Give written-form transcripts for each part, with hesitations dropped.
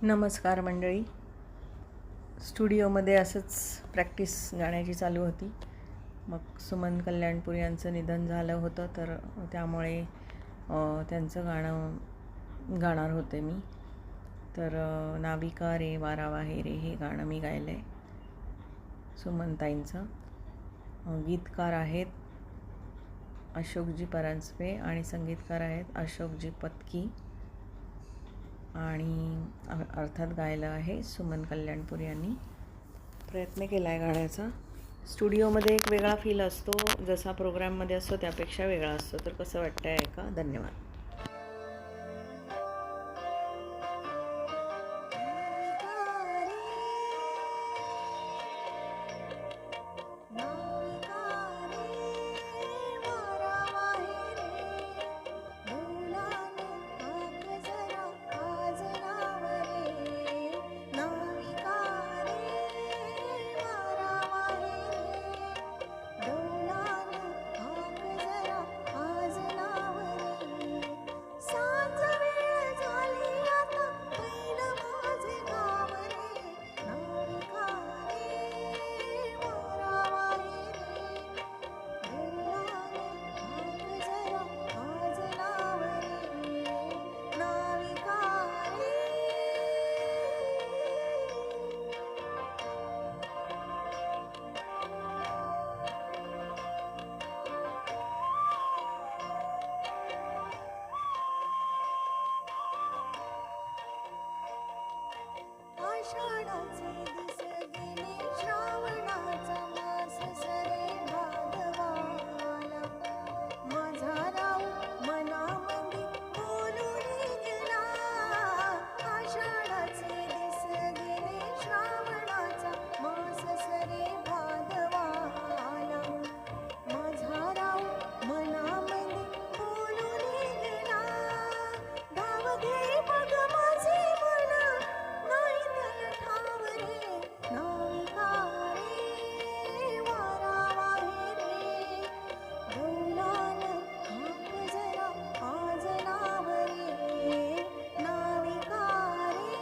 नमस्कार मंडळी. स्टुडिओमध्ये असंच प्रॅक्टिस गाण्याची चालू होती. मग सुमन कल्याणपूर यांचं निधन झालं होतं, तर त्यामुळे त्यांचं गाणं गाणार होते मी. तर नाविका रे वारा वाहे रे हे गाणं मी गायलं आहे सुमनताईंचं. गीतकार आहेत अशोकजी परांजपे आणि संगीतकार आहेत अशोकजी पत्की आणि अर्थात गायलं आहे सुमन कल्याणपूर यांनी. प्रयत्न केला आहे गाण्याचा. स्टुडिओमध्ये एक वेगळा फील असतो, जसा प्रोग्राममध्ये असतो त्यापेक्षा वेगळा असतो. तर कसं वाटतं आहे का? धन्यवाद. आषाढाचे दिस गेले, श्रावणाचा मास सरे भादवाला. माझा राऊ मनामंदी बोलून गेला. आषाढाचे दिस गेले, श्रावणाचा मास सरे भादवाला. माझा राऊ मनामंदी बोलून गेला. धाव घे मग माझे मन, नाही त्याला ठाव रे. नाविका रे वारा वाहे रे, डोलान हाक जरा आज लाव रे. नाविका रे.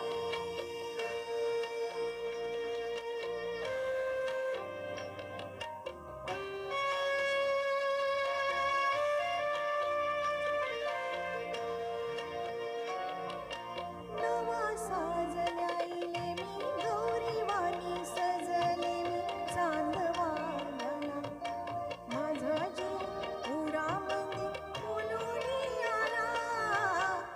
नवा साजल्याईले मी, गौरीवाणी सजले मी चांदवाल्याला. माझा जीव उरामध्ये फुलून आला.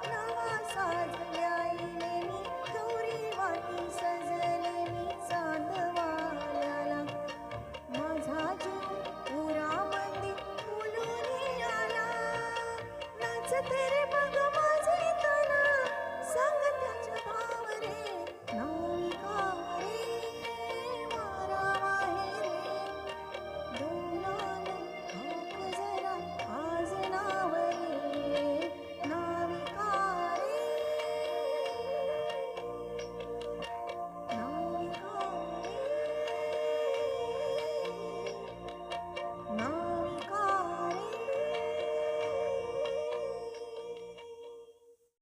नवा साजल्याईले मी, गौरीवाणी सजले मी चांदवाल्याला. माझा जीव उरामध्ये फुलून आला. नाचते रे